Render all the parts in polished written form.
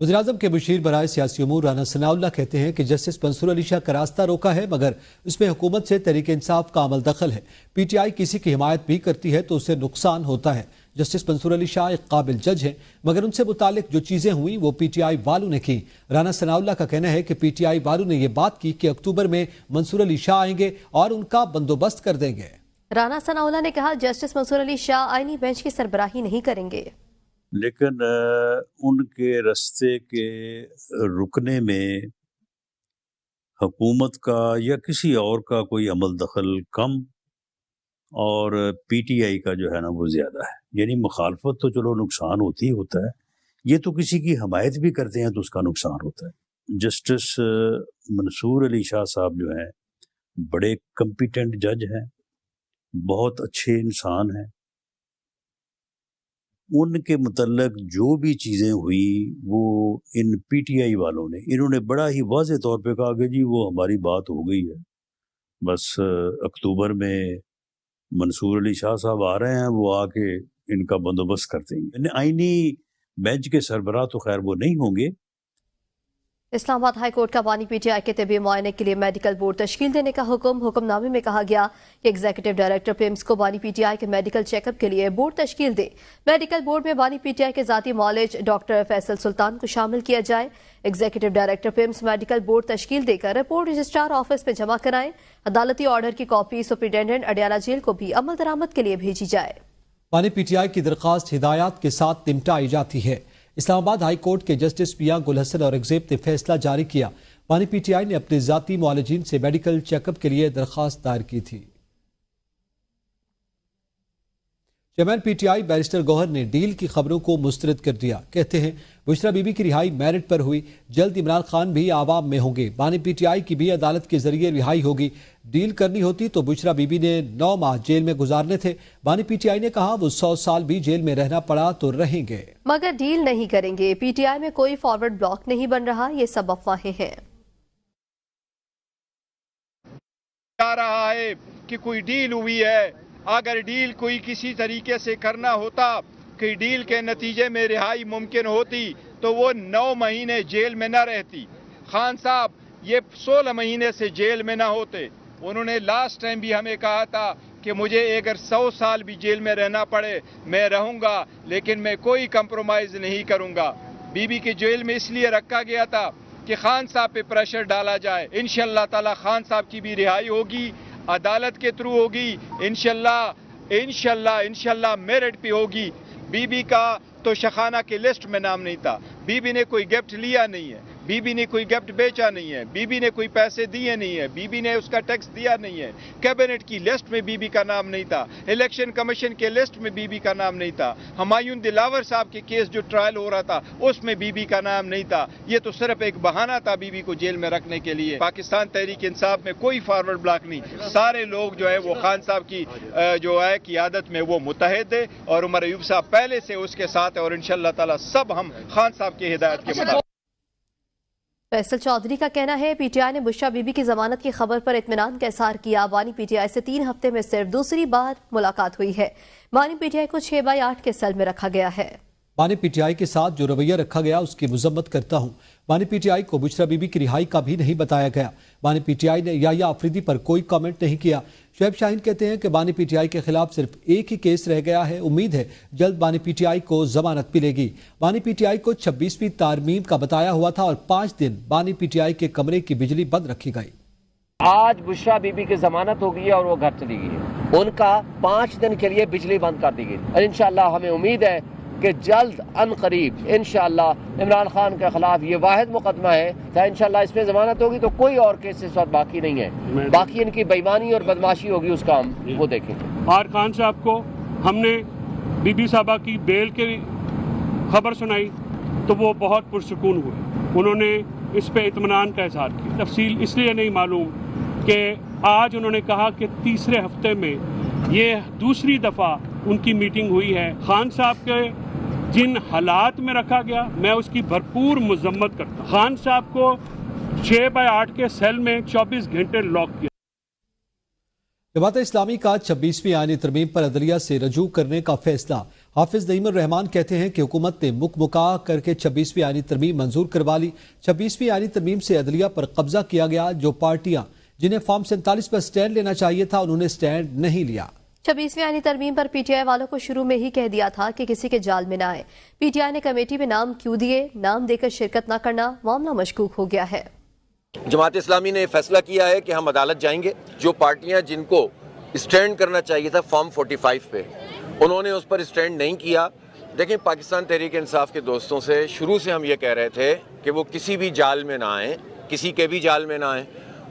वज़ीर-ए-आज़म के मुशीर बराए सियासी उमूर राना सनाउल्लाह कहते हैं कि जस्टिस मंसूर अली शाह का रास्ता रोका है, मगर उसमें हुकूमत से तहरीक इंसाफ का अमल दखल है। PTI किसी की हिमायत भी करती है तो उससे नुकसान होता है। जस्टिस मंसूर अली शाह एक काबिल जज हैं, मगर उनसे मुतालिक जो चीज़ें हुई वो PTI वालों ने की। राना सनाउल्लाह का कहना है कि PTI वालों ने यह बात की कि अक्टूबर में मंसूर अली शाह आएंगे और उनका बंदोबस्त कर देंगे। राना सनाउल्लाह ने कहा, जस्टिस मंसूर अली शाह आईनी बेंच की सरबराही नहीं करेंगे, लेकिन उनके रास्ते के रुकने में हुकूमत का या किसी और का कोई अमल दखल कम और PTI का जो है ना वो ज़्यादा है। यानी मुखालफत तो चलो नुकसान होती ही होता है, ये तो किसी की हमायत भी करते हैं तो उसका नुकसान होता है। जस्टिस मंसूर अली शाह साहब जो हैं बड़े कम्पिटेंट जज हैं, बहुत अच्छे इंसान हैं। उनके मुतल्लक जो भी चीज़ें हुई वो इन PTI वालों ने इन्होंने बड़ा ही वाज़ेह तौर पे कहा कि जी वो हमारी बात हो गई है, बस अक्टूबर में मंसूर अली शाह साहब आ रहे हैं, वो आके इनका बंदोबस्त कर देंगे। आईनी बेंच के सरबराह तो खैर वो नहीं होंगे। इस्लामाबाद हाई कोर्ट का बानी PTI के तिबी मुआयने के लिए मेडिकल बोर्ड तश्कील देने का हुक्मनामे में कहा गया कि एग्जीक्यूटिव डायरेक्टर पिम्स को बानी PTI के मेडिकल चेकअप के लिए बोर्ड तश्कील दे। मेडिकल बोर्ड में बानी PTI के जाती मौलेज डॉक्टर फैसल सुल्तान को शामिल किया जाए। Executive director PIMS medical board तश्कील देकर रिपोर्ट रजिस्ट्रार ऑफिस में जमा कराएं। अदालती ऑर्डर की कॉपी सुप्रिंटेंडेंट अडियाला जेल को भी अमल दरामद के लिए भेजी जाए। बानी PTI की दरख्वास्त हिदायत के साथ निपटाई जाती है। इस्लामाबाद हाई कोर्ट के जस्टिस पिया गुल हसन और एग्जेब ने फैसला जारी किया। बानी PTI ने अपने जाती मुआलिजीन से मेडिकल चेकअप के लिए दरख्वास्त दायर की थी। चेयरमैन PTI बैरिस्टर गौहर ने डील की खबरों को मुस्तरद कर दिया। कहते हैं बुशरा बीबी की रिहाई मेरिट पर हुई, जल्द इमरान खान भी आवाम में होंगे। बानी PTI की भी अदालत के जरिए रिहाई होगी। डील करनी होती तो बुशरा बीबी ने 9 माह जेल में गुजारने थे। बानी PTI ने कहा वो 100 साल भी जेल में रहना पड़ा तो रहेंगे, मगर डील नहीं करेंगे। PTI में कोई फॉरवर्ड ब्लॉक नहीं बन रहा, ये सब अफवाहें हैं। आ रहा है कि कोई डील हुई है, अगर डील कोई किसी तरीके से करना होता कि डील के नतीजे में रिहाई मुमकिन होती तो वो 9 महीने जेल में न रहती। खान साहब ये 16 महीने से जेल में ना होते। उन्होंने लास्ट टाइम भी हमें कहा था कि मुझे अगर 100 साल भी जेल में रहना पड़े मैं रहूंगा, लेकिन मैं कोई कंप्रोमाइज नहीं करूंगा। बीबी के जेल में इसलिए रखा गया था कि खान साहब पे प्रेशर डाला जाए। इंशाअल्लाह ताला खान साहब की भी रिहाई होगी, अदालत के थ्रू होगी, इंशाअल्लाह मेरिट पे होगी। बीबी का तो शखाना के लिस्ट में नाम नहीं था, बीबी ने कोई गिफ्ट लिया नहीं है, बीबी ने कोई गिफ्ट बेचा नहीं है, बीबी ने कोई पैसे दिए नहीं है, बीबी ने उसका टैक्स दिया नहीं है। कैबिनेट की लिस्ट में बीबी का नाम नहीं था, इलेक्शन कमीशन के लिस्ट में बीबी का नाम नहीं था, हुमायूं दिलावर साहब के केस जो ट्रायल हो रहा था उसमें बीबी का नाम नहीं था। ये तो सिर्फ एक बहाना था बीबी को जेल में रखने के लिए। पाकिस्तान तहरीक इंसाफ में कोई फॉरवर्ड ब्लॉक नहीं, सारे लोग जो है वो खान साहब की जो है क़ियादत में वो मुतहद है और उमर अयूब साहब पहले से उसके साथ है और इंशाअल्लाह ताला सब हम खान साहब की हिदायत के मुताबिक। फैसल चौधरी का कहना है PTI ने बुशरा बीबी की जमानत की खबर पर इत्मीनान का इज़हार किया। बानी PTI से 3 हफ्ते में सिर्फ दूसरी बार मुलाकात हुई है। बानी PTI को 6/8 के सेल में रखा गया है। बानी PTI के साथ जो रवैया रखा गया उसकी मुजम्मत करता हूँ। बानी PTI को बुशरा बीबी की रिहाई का भी नहीं बताया गया। बानी PTI ने या अफरीदी पर कोई कमेंट नहीं किया। शुएब शाहीन कहते हैं कि बानी PTI के खिलाफ सिर्फ एक ही केस रह गया है। उम्मीद है जल्द बानी PTI को जमानत मिलेगी। बानी PTI को 26वीं तारमीम का बताया हुआ था और 5 दिन बानी PTI के कमरे की बिजली बंद रखी गई। आज बुशरा बीबी की जमानत हो गई है और वो घर चली गई है। उनका 5 दिन के लिए बिजली बंद कर दी गई और इंशाअल्लाह हमें उम्मीद है कि जल्द अनकरीब इंशाअल्लाह इमरान खान के खिलाफ ये वाहिद मुकदमा है, चाहे इंशाअल्लाह इसमें जमानत होगी तो कोई और केस इस वक्त बाकी नहीं है। बाकी इनकी बेईमानी और बदमाशी होगी, उसका हम वो देखेंगे। और खान साहब को हमने बीबी साहबा की बेल की खबर सुनाई तो वो बहुत पुरसुकून हुए। उन्होंने इस पे इत्मीनान का इज़हार किया। तफसील इसलिए नहीं मालूम कि आज उन्होंने कहा कि 3रे हफ्ते में ये दूसरी दफ़ा उनकी मीटिंग हुई है। खान साहब के जिन हालात में रखा गया मैं उसकी भरपूर मजम्मत करता हूँ। खान साहब को 6/8 के सेल में 24 घंटे लॉक किया। जमात इस्लामी का 26वीं आईनी तरमीम पर अदलिया से रजू करने का फैसला। حافظ نعیم الرحمان کہتے ہیں کہ حکومت نے مکمکا کر کے 26ویں آئینی ترمیم منظور کروا لی. 26ویں آئینی ترمیم سے عدلیہ پر قبضہ کیا گیا. جو پارٹیاں جنہیں فارم 47 پر سٹینڈ لینا چاہیے تھا انہوں نے سٹینڈ نہیں لیا. 26ویں آئینی ترمیم پر پی ٹی آئی والوں کو شروع میں ہی کہہ دیا تھا کہ کسی کے جال میں نہ آئے. پی ٹی آئی نے کمیٹی میں نام کیوں دیے؟ نام دے کر شرکت نہ کرنا معاملہ مشکوک ہو گیا ہے. جماعت اسلامی نے فیصلہ کیا ہے کہ ہم عدالت جائیں گے. جو پارٹیاں جن کو اسٹینڈ کرنا چاہیے تھا فارم 45 پہ انہوں نے اس پر اسٹینڈ نہیں کیا. دیکھیں پاکستان تحریک انصاف کے دوستوں سے شروع سے ہم یہ کہہ رہے تھے کہ وہ کسی بھی جال میں نہ آئیں, کسی کے بھی جال میں نہ آئیں,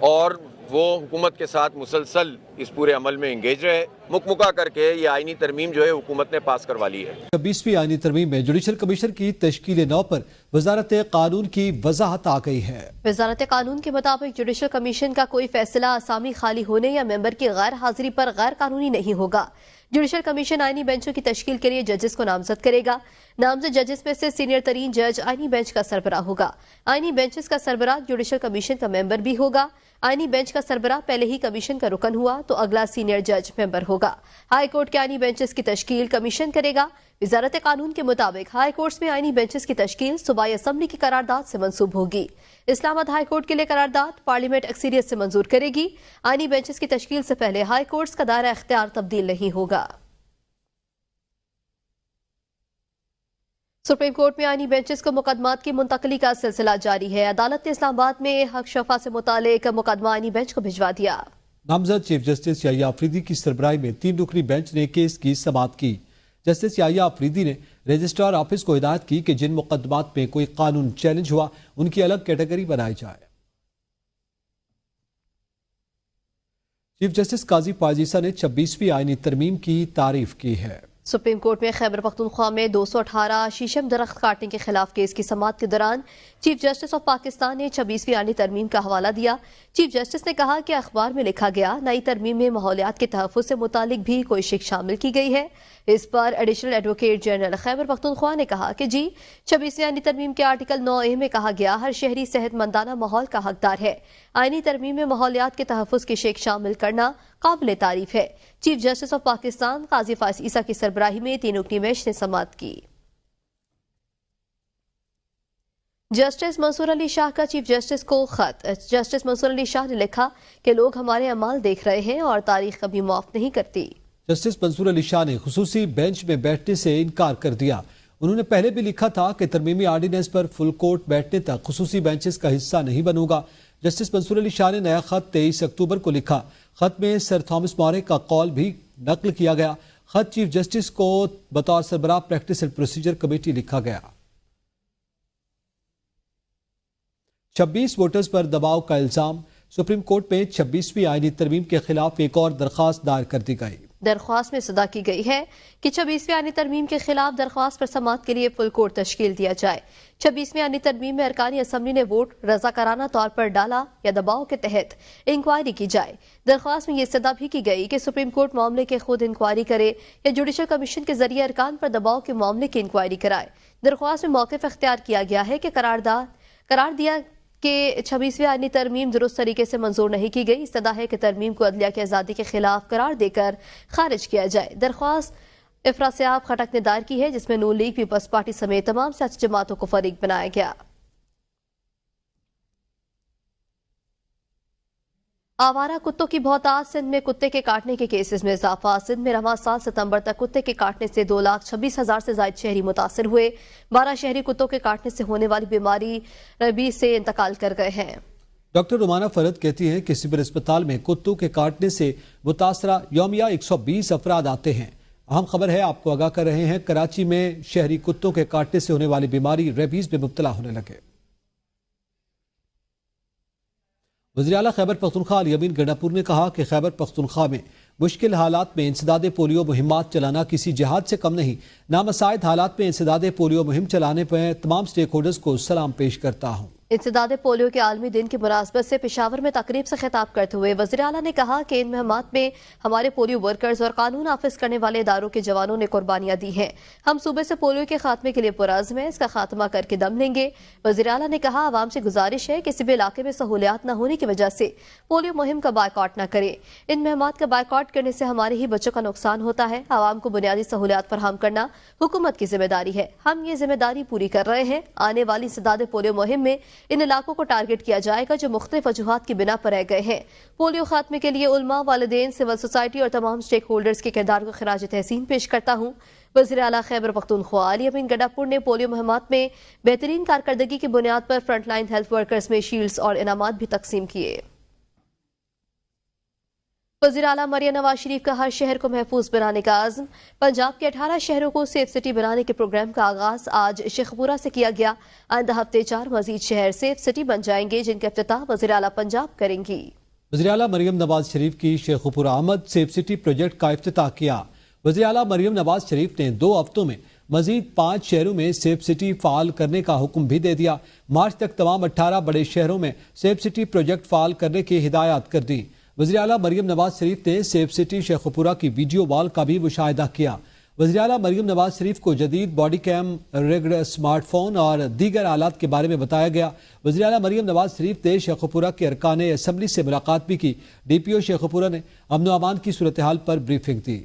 اور وہ حکومت کے ساتھ مسلسل اس پورے عمل میں انگیج رہے. مکمکا کر کے یہ آئینی ترمیم جو ہے حکومت نے پاس کروا لی ہے. 26ویں آئینی ترمیم میں جوڈیشل کمیشن کی تشکیل نو پر وزارت قانون کی وضاحت آ گئی ہے. وزارت قانون کے مطابق جوڈیشل کمیشن کا کوئی فیصلہ اسامی خالی ہونے یا ممبر کی غیر حاضری پر غیر قانونی نہیں ہوگا. جوڈیشل کمیشن آئینی بینچوں کی تشکیل کے لیے ججز کو نامزد کرے گا. نامزد ججز میں سے سینئر ترین جج آئینی بینچ کا سربراہ ہوگا. آئینی بینچز کا سربراہ جوڈیشل کمیشن کا ممبر بھی ہوگا. آئینی بینچ کا سربراہ پہلے ہی کمیشن کا رکن ہوا تو اگلا سینئر جج ممبر ہوگا. ہائی کورٹ کے آئینی بینچز کی تشکیل کمیشن کرے گا. وزارت قانون کے مطابق ہائی کورٹس میں آئینی بینچز کی تشکیل صوبائی اسمبلی کی قرارداد سے منسوب ہوگی. اسلام آباد ہائی کورٹ کے لیے قرارداد پارلیمنٹ اکثریت سے منظور کرے گی. آئینی بینچز کی تشکیل سے پہلے ہائی کورٹس کا دائرہ اختیار تبدیل نہیں ہوگا. سپریم کورٹ میں آئینی بینچز کو مقدمات کی منتقلی کا سلسلہ جاری ہے. عدالت نے اسلام آباد میں حق شفا سے متعلق مقدمہ آئینی بینچ کو بھجوا دیا. نامزد چیف جسٹس یحییٰ آفریدی کی سربراہی میں 3 رکنی بینچ نے کیس کی سماعت کی. جسٹس یحییٰ آفریدی نے رجسٹرار آفس کو ہدایت کی کہ جن مقدمات میں کوئی قانون چیلنج ہوا ان کی الگ کیٹیگری بنائی جائے. چیف جسٹس قاضی فائز عیسیٰ نے 26ویں آئینی ترمیم کی تعریف کی ہے. سپریم کورٹ میں خیبر پختونخوا میں 218 شیشم درخت کاٹنے کے خلاف کیس کی سماعت کے دوران چیف جسٹس آف پاکستان نے 26ویں آئینی ترمیم کا حوالہ دیا. چیف جسٹس نے کہا کہ اخبار میں لکھا گیا نئی ترمیم میں ماحولیات کے تحفظ سے متعلق بھی کوئی شک شامل کی گئی ہے. اس پر additional advocate general Khyber Pakhtunkhwa نے کہا کہ 26ویں آئینی ترمیم کے آرٹیکل 9A میں کہا گیا ہر شہری صحت مندانہ ماحول کا حقدار ہے. آئینی ترمیم میں ماحولیات کے تحفظ کی شک شامل کرنا قابل تعریف ہے. چیف جسٹس آف پاکستان قاضی فائز عیسیٰ کی سربراہی میں 3 رکنی بینچ نے سماعت کی. جسٹس منصور علی شاہ کا چیف جسٹس کو خط. جسٹس منصور علی شاہ نے لکھا کہ لوگ ہمارے اعمال دیکھ رہے ہیں اور تاریخ کبھی معاف نہیں کرتی. جسٹس منصور علی شاہ نے خصوصی بینچ میں بیٹھنے سے انکار کر دیا. انہوں نے پہلے بھی لکھا تھا کہ ترمیمی آرڈیننس پر فل کورٹ بیٹھنے تک خصوصی بینچز کا حصہ نہیں بنوں گا. جسٹس منصور علی شاہ نے نیا خط 23 اکتوبر کو لکھا. خط میں سر تھامس مورے کا قول بھی نقل کیا گیا. خط چیف جسٹس کو بطور سربراہ پریکٹس اینڈ پروسیجر کمیٹی لکھا گیا. 26 ووٹرز پر دباؤ کا الزام. سپریم کورٹ میں 26ویں آئینی ترمیم کے خلاف ایک اور درخواست دائر کر دی گئی. درخواست میں صدا کی گئی ہے کہ 26ویں آئینی ترمیم کے خلاف درخواست پر سماعت کے لیے فل کورٹ تشکیل دیا جائے. 26ویں آئینی ترمیم میں ارکان اسمبلی نے ووٹ رضاکارانہ طور پر ڈالا یا دباؤ کے تحت انکوائری کی جائے. درخواست میں یہ صدا بھی کی گئی کہ سپریم کورٹ معاملے کے خود انکوائری کرے یا جوڈیشل کمیشن کے ذریعے ارکان پر دباؤ کے معاملے کی انکوائری کرائے. درخواست میں موقف اختیار کیا گیا ہے کہ قرار دیا کہ 26ویں آئینی ترمیم درست طریقے سے منظور نہیں کی گئی. استدعا ہے کہ ترمیم کو عدلیہ کی آزادی کے خلاف قرار دے کر خارج کیا جائے. درخواست افراسیاب خٹک نے دائر کی ہے جس میں نون لیگ پیپلز پارٹی سمیت تمام سیاسی جماعتوں کو فریق بنایا گیا. آوارہ کتوں کی بہتات. سندھ میں کتے کے کاٹنے کے کیسز میں اضافہ. سندھ میں رواں سال ستمبر تک کتے کے کاٹنے سے 2,26,000 سے زائد شہری متاثر ہوئے. 12 شہری کتوں کے کاٹنے سے ہونے والی بیماری ریبیز سے انتقال کر گئے ہیں. ڈاکٹر رومانہ فرد کہتی ہیں کہ سول اسپتال میں کتوں کے کاٹنے سے متاثرہ یومیہ 120 افراد آتے ہیں. اہم خبر ہے آپ کو آگاہ کر رہے ہیں. کراچی میں شہری کتوں کے کاٹنے سے ہونے والی بیماری ریبیز میں مبتلا ہونے لگے. وزیر اعلیٰ خیبر پختونخوا علی امین گنڈاپور نے کہا کہ خیبر پختونخوا میں مشکل حالات میں انسداد پولیو مہمات چلانا کسی جہاد سے کم نہیں. نامساعد حالات میں انسداد پولیو مہم چلانے پر تمام سٹیک ہولڈرز کو سلام پیش کرتا ہوں. इंसदाद पोलियो के आलमी दिन की मुनासबत से पेशावर में तकरीब से खिताब करते हुए वज़ीर आला ने कहा कि इन मुहिमात में हमारे पोलियो वर्कर्स और कानून नाफिज करने वाले इदारों के जवानों ने कुर्बानियां दी हैं। हम सूबे से पोलियो के खात्मे के लिए पुरज़्म हैं, इसका खात्मा करके दम लेंगे। वज़ीर आला ने कहा आवाम से गुजारिश है किसी भी इलाके में सहूलियात न होने की वजह से पोलियो मुहिम का बायकॉट न करें। इन मुहिमात का बायकॉट करने से हमारे ही बच्चों का नुकसान होता है। आवाम को बुनियादी सहूलियात फराहम करना हुकूमत की जिम्मेदारी है, हम ये जिम्मेदारी पूरी कर रहे हैं। आने वाली इंसदाद पोलियो मुहिम में इन इलाकों को टारगेट किया जाएगा जो मुख्तलिफ वजूहात की बिना पर रह गए हैं। पोलियो खात्मे के लिए उलमा, वालिदैन, सिविल सोसाइटी और तमाम स्टेक होल्डर्स के किरदार को खिराज तहसीन पेश करता हूँ। वज़ीर आला खैबर पख्तूनख्वा अली अमीन गड्डापुर ने पोलियो मुहिमात में बेहतरीन कारकर्दगी की बुनियाद पर फ्रंट लाइन हेल्थ वर्कर्स में शील्ड्स और इनामात भी तकसीम किए। वज़ीर आला मरियम नवाज शरीफ का हर शहर को महफूज बनाने का आज़म। पंजाब के 18 शहरों को सेफ सिटी बनाने के प्रोग्राम का आगाज आज शेखपुरा से किया गया। आइंदा हफ्ते 4 मजीद शहर सेफ सिटी बन जाएंगे जिनका इफ्तिताह वज़ीर आला पंजाब करेंगी। वज़ीर आला मरियम नवाज शरीफ की शेखपुरा आमद सेफ सिटी प्रोजेक्ट का इफ्तिताह किया। वज़ीर आला मरियम नवाज शरीफ ने 2 हफ्तों में मजीद 5 शहरों में सेफ सिटी फाल करने का हुक्म भी दे दिया। मार्च तक तमाम 18 बड़े शहरों में सेफ सिटी प्रोजेक्ट फाल करने की हिदायत कर दी। वज़ीर आला मरियम नवाज शरीफ ने सेफ सिटी शेखपुरा की वीडियो वॉल का भी मुशाहिदा किया। वज़ीर आला मरियम नवाज शरीफ को जदीद बॉडी कैम, रिग्ड स्मार्टफोन और दीगर आलात के बारे में बताया गया। वज़ीर आला मरियम नवाज शरीफ ने शेखपुरा के अरकान असम्बली से मुलाकात भी की। DPO शेखपुरा ने अमन व अमान की सूरत हाल पर ब्रीफिंग दी।